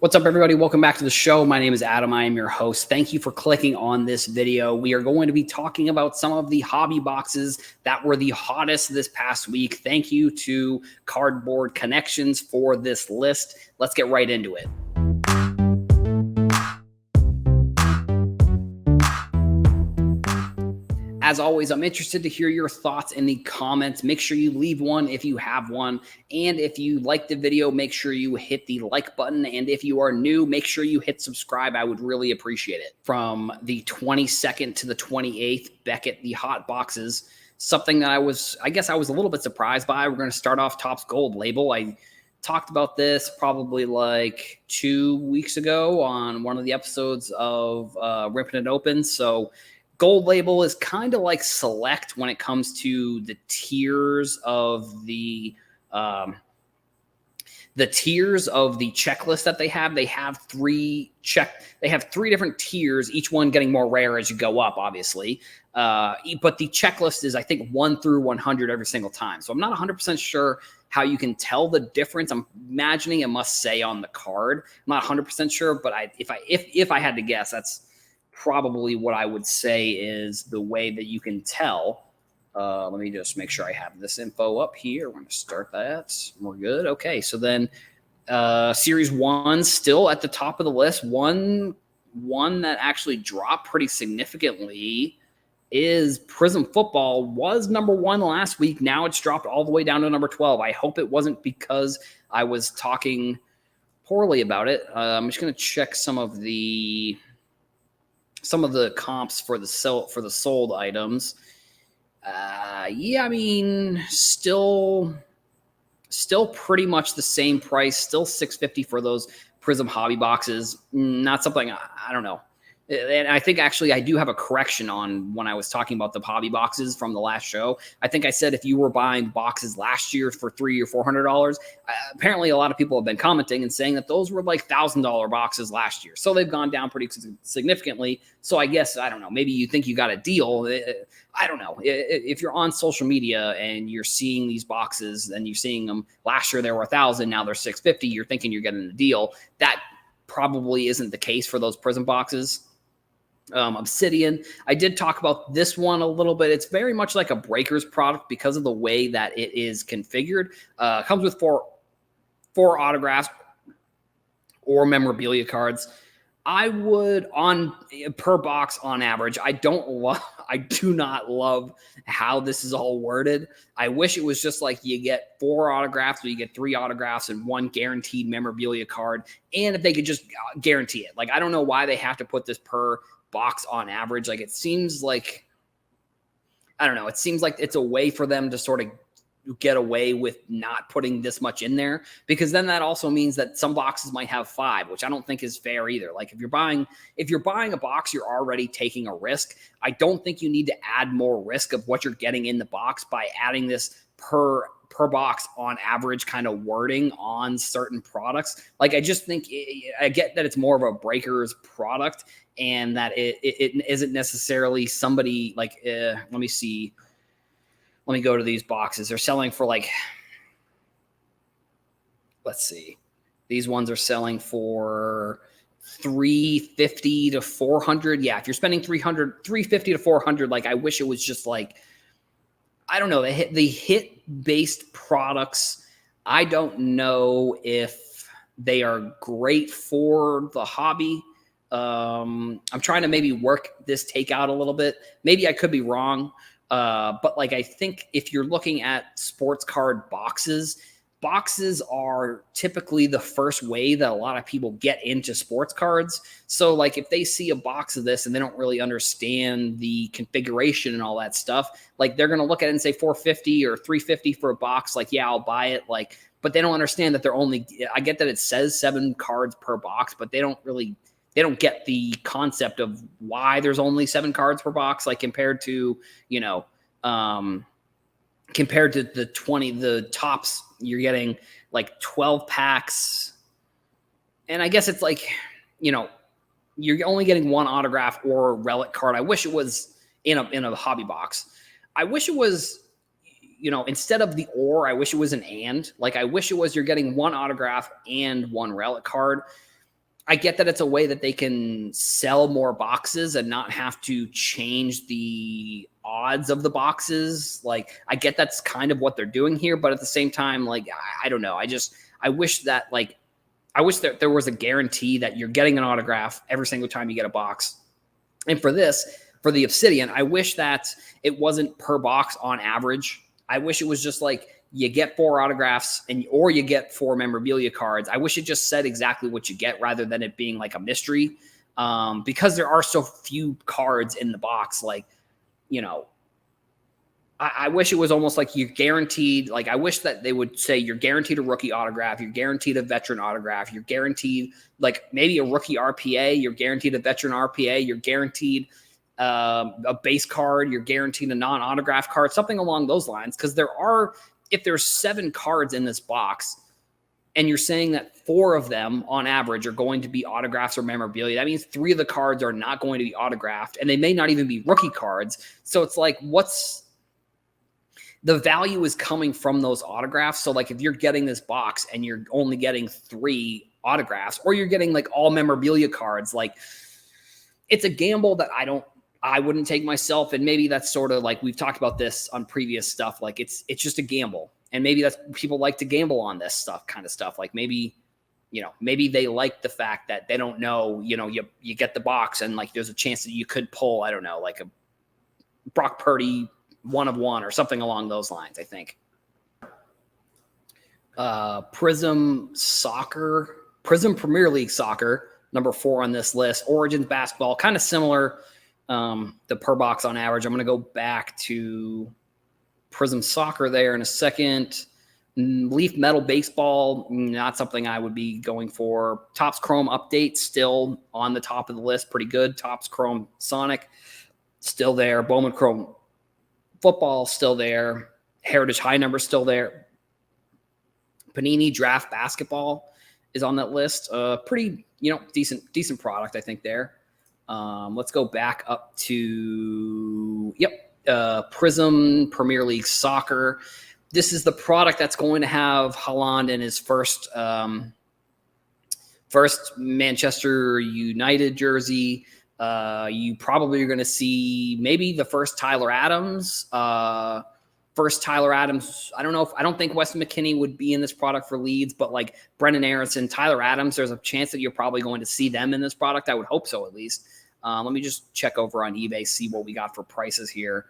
What's up, everybody? Welcome back to the show. My name is Adam. I am your host. Thank you for clicking on this video. We are going to be talking about some of the hobby boxes that were the hottest this past week. Thank you to Cardboard Connections for this list. Let's get right into it. As always, I'm interested to hear your thoughts in the comments. Make sure you leave one if you have one. And if you like the video, make sure you hit the like button. And if you are new, make sure you hit subscribe. I would really appreciate it. From the 22nd to the 28th, Beckett, the hot boxes, something that I guess I was a little bit surprised by. We're going to start off Topps Gold Label. I talked about this probably like 2 weeks ago on one of the episodes of Rippin' It Open. So Gold Label is kind of like Select when it comes to the tiers of the checklist that they have. They have three different tiers, each one getting more rare as you go up, obviously. But the checklist is, I think, 1 through 100 every single time. So I'm not 100% sure how you can tell the difference. I'm imagining it must say on the card. I'm not 100% sure, but if I had to guess, that's probably what I would say is the way that you can tell. Let me just make sure I have this info up here. We're going to start that. We're good. Okay, so then Series 1 still at the top of the list. One that actually dropped pretty significantly is Prism Football. Was number 1 last week. Now it's dropped all the way down to number 12. I hope it wasn't because I was talking poorly about it. I'm just going to check some of the comps for the sold items. Yeah, I mean, still pretty much the same price. Still $650 for those Prism hobby boxes. Not something I don't know. And I think actually I do have a correction on when I was talking about the hobby boxes from the last show. I think I said if you were buying boxes last year for $300 or $400, apparently a lot of people have been commenting and saying that those were like $1,000 boxes last year. So they've gone down pretty significantly. So I guess, I don't know, maybe you think you got a deal. I don't know. If you're on social media and you're seeing these boxes and you're seeing them last year, they were $1,000, now they're $650, you're thinking you're getting a deal. That probably isn't the case for those Prism boxes. Obsidian, I did talk about this one a little bit. It's very much like a Breakers product because of the way that it is configured. Comes with four autographs or memorabilia cards. I would, on per box on average, I do not love how this is all worded. I wish it was just like you get 4 autographs or you get 3 autographs and 1 guaranteed memorabilia card. And if they could just guarantee it. Like, I don't know why they have to put this per box on average. Like, it seems like, I don't know, it seems like it's a way for them to sort of get away with not putting this much in there, because then that also means that some boxes might have 5, which I don't think is fair either. Like, if you're buying a box, you're already taking a risk. I don't think you need to add more risk of what you're getting in the box by adding this per box on average kind of wording on certain products. Like, I just think I get that it's more of a Breakers product and that it isn't necessarily somebody like, let me see. Let me go to these boxes. They're selling for like, let's see. These ones are selling for $350 to $400. Yeah, if you're spending $350 to $400, like, I wish it was just like, I don't know, the hit-based products, I don't know if they are great for the hobby. I'm trying to maybe work this take out a little bit. Maybe I could be wrong. But like, I think if you're looking at sports card boxes are typically the first way that a lot of people get into sports cards. So like, if they see a box of this and they don't really understand the configuration and all that stuff, like, they're going to look at it and say $450 or $350 for a box. Like, yeah, I'll buy it. Like, but they don't understand that I get that it says 7 cards per box, but they don't get the concept of why there's only 7 cards per box, like, compared to, compared to the Topps, you're getting like 12 packs. And I guess it's like, you're only getting 1 autograph or relic card. I wish it was in a hobby box. I wish it was, instead of the or, I wish it was an and. Like, I wish it was you're getting 1 autograph and 1 relic card. I get that it's a way that they can sell more boxes and not have to change the odds of the boxes. Like, I get that's kind of what they're doing here, but at the same time, like, I don't know. I wish that, like, I wish that there was a guarantee that you're getting an autograph every single time you get a box. And for the Obsidian, I wish that it wasn't per box on average. I wish it was just like, you get 4 autographs or you get 4 memorabilia cards. I wish it just said exactly what you get rather than it being like a mystery, because there are so few cards in the box. Like, you know, I wish it was almost like you're guaranteed. Like, I wish that they would say you're guaranteed a rookie autograph, you're guaranteed a veteran autograph, you're guaranteed like maybe a rookie RPA, you're guaranteed a veteran RPA, you're guaranteed a base card, you're guaranteed a non-autograph card, something along those lines. Because if there's 7 cards in this box and you're saying that 4 of them on average are going to be autographs or memorabilia, that means 3 of the cards are not going to be autographed, and they may not even be rookie cards. So it's like, the value is coming from those autographs. So like, if you're getting this box and you're only getting 3 autographs, or you're getting like all memorabilia cards, like, it's a gamble that I wouldn't take myself. And maybe that's sort of like, we've talked about this on previous stuff. Like, it's just a gamble. And maybe that's, people like to gamble on this kind of stuff. Like, maybe they like the fact that they don't know, you get the box and like, there's a chance that you could pull, I don't know, like a Brock Purdy 1 of 1 or something along those lines, I think. Prism Premier League Soccer, number 4 on this list. Origins Basketball, kind of similar, the per box on average. I'm going to go back to Prism Soccer there in a second. Leaf Metal Baseball, not something I would be going for. Topps Chrome Update, still on the top of the list, pretty good. Topps Chrome Sonic, still there. Bowman Chrome Football, still there. Heritage High Number, still there. Panini Draft Basketball is on that list. Pretty, decent product, I think, there. Let's go back up to, Prism Premier League Soccer. This is the product that's going to have Haaland in his first Manchester United jersey. You probably are going to see maybe the first Tyler Adams. I don't think Weston McKennie would be in this product for Leeds, but like Brendan Aronson, Tyler Adams, there's a chance that you're probably going to see them in this product. I would hope so, at least. Let me just check over on eBay, see what we got for prices here.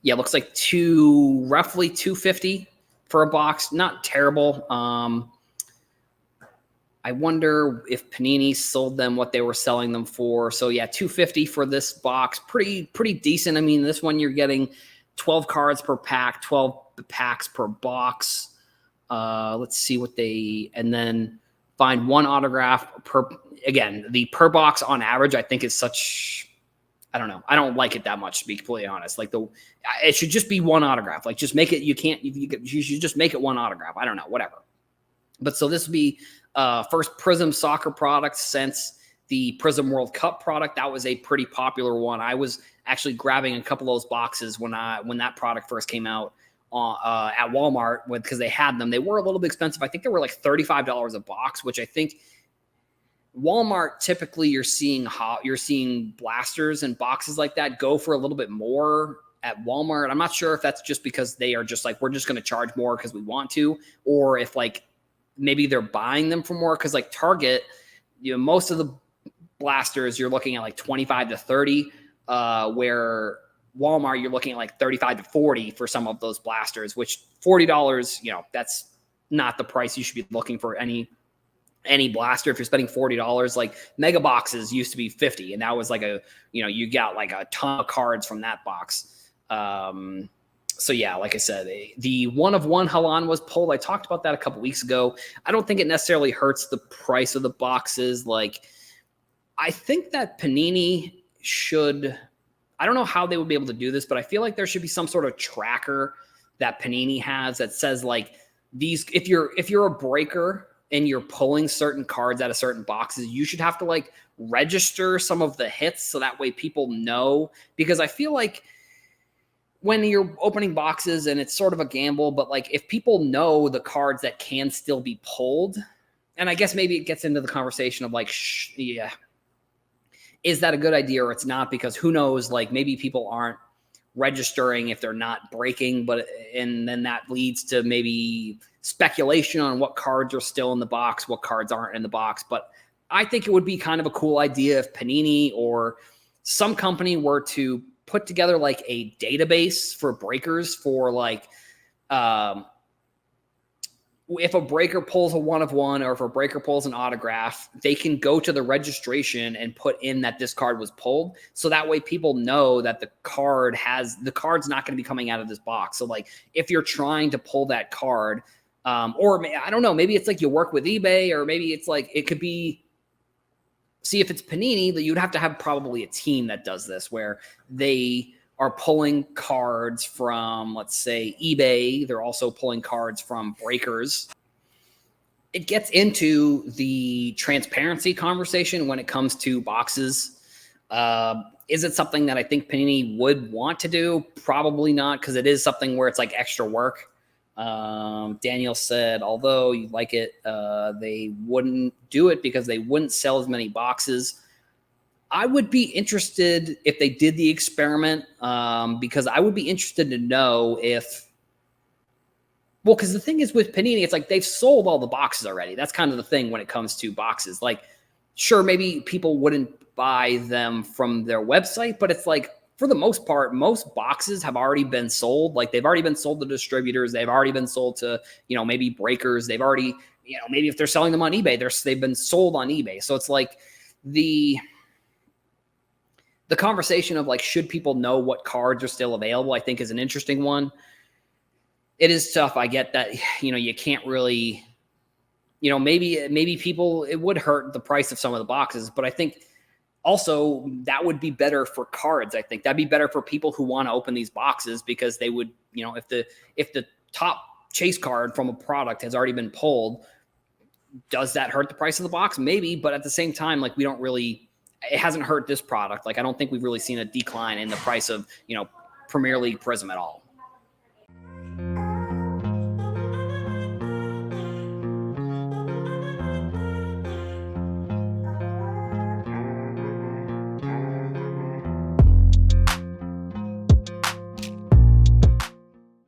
Looks like roughly $250 for a box. Not terrible. I wonder if Panini sold them what they were selling them for. So yeah, $250 for this box. Pretty decent. I mean, this one you're getting 12 cards per pack, 12 packs per box. Let's see and then find 1 autograph per. Again, the per box on average, I think, is such. I don't know. I don't like it that much, to be completely honest. Like, it should just be 1 autograph. Like, just make it. You should just make it 1 autograph. I don't know. Whatever. But so this would be first Prism Soccer product since the Prism World Cup product. That was a pretty popular one. I was actually grabbing a couple of those boxes when that product first came out at Walmart, because they had them. They were a little bit expensive. I think they were like $35 a box, which I think Walmart, typically you're seeing blasters and boxes like that go for a little bit more at Walmart. I'm not sure if that's just because they are just like, we're just going to charge more because we want to, or if like maybe they're buying them for more. Because like Target, most of the blasters you're looking at like 25 to 30, where Walmart you're looking at like 35 to 40 for some of those blasters, which $40, that's not the price you should be looking for any blaster. If you're spending $40, like mega boxes used to be $50, and that was like you got like a ton of cards from that box. So yeah, like I said, the 1 of 1 Haaland was pulled. I talked about that a couple weeks ago. I don't think it necessarily hurts the price of the boxes. Like, I think that Panini should, I don't know how they would be able to do this, but I feel like there should be some sort of tracker that Panini has that says like these, if you're a breaker and you're pulling certain cards out of certain boxes, you should have to like register some of the hits so that way people know. Because I feel like when you're opening boxes and it's sort of a gamble, but like if people know the cards that can still be pulled, and I guess maybe it gets into the conversation of like, yeah, is that a good idea or it's not? Because who knows, like maybe people aren't registering if they're not breaking, and then that leads to maybe speculation on what cards are still in the box, what cards aren't in the box. But I think it would be kind of a cool idea if Panini or some company were to put together like a database for breakers for like, if a breaker pulls a 1 of 1 or if a breaker pulls an autograph, they can go to the registration and put in that this card was pulled. So that way people know that the card's not going to be coming out of this box. So like if you're trying to pull that card, or I don't know, maybe it's like you work with eBay, or maybe it's like, it could be, see if it's Panini, that you'd have to have probably a team that does this where they are pulling cards from, let's say, eBay. They're also pulling cards from breakers. It gets into the transparency conversation when it comes to boxes. Is it something that I think Panini would want to do? Probably not, because it is something where it's like extra work. Daniel said, although you like it, they wouldn't do it because they wouldn't sell as many boxes. I would be interested if they did the experiment, because I would be interested to know if, well, because the thing is with Panini, it's like they've sold all the boxes already. That's kind of the thing when it comes to boxes. Like, sure, maybe people wouldn't buy them from their website, but it's like, for the most part, most boxes have already been sold. Like they've already been sold to distributors. They've already been sold to, maybe breakers. They've already, maybe if they're selling them on eBay, they've been sold on eBay. So it's like the conversation of like, should people know what cards are still available, I think is an interesting one. It is tough. I get that, you can't really, maybe people, it would hurt the price of some of the boxes, but I think also that would be better for cards. I think that'd be better for people who want to open these boxes, because they would, if the top chase card from a product has already been pulled, does that hurt the price of the box? Maybe, but at the same time, like it hasn't hurt this product. Like I don't think we've really seen a decline in the price of, Premier League Prism at all.